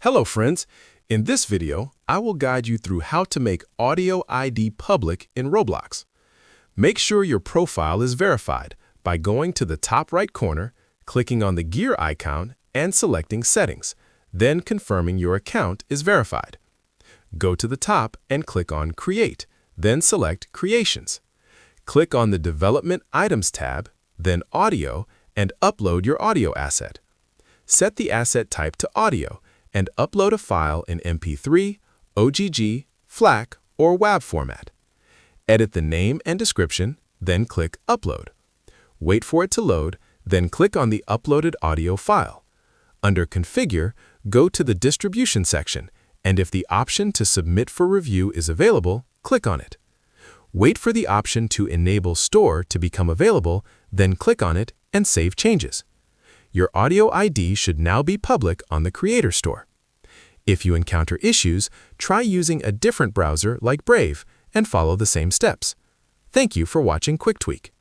Hello friends, in this video, I will guide you through how to make Audio ID public in Roblox. Make sure your profile is verified by going to the top right corner, clicking on the gear icon and selecting Settings, then confirming your account is verified. Go to the top and click on Create, then select Creations. Click on the Development Items tab, then Audio, and upload your audio asset. Set the asset type to audio and upload a file in MP3, OGG, FLAC, or WAV format. Edit the name and description, then click Upload. Wait for it to load, then click on the uploaded audio file. Under Configure, go to the Distribution section, and if the option to Submit for review is available, click on it. Wait for the option to Enable Store to become available, then click on it and save changes. Your audio ID should now be public on the Creator Store. If you encounter issues, try using a different browser like Brave and follow the same steps. Thank you for watching Quick Tweak.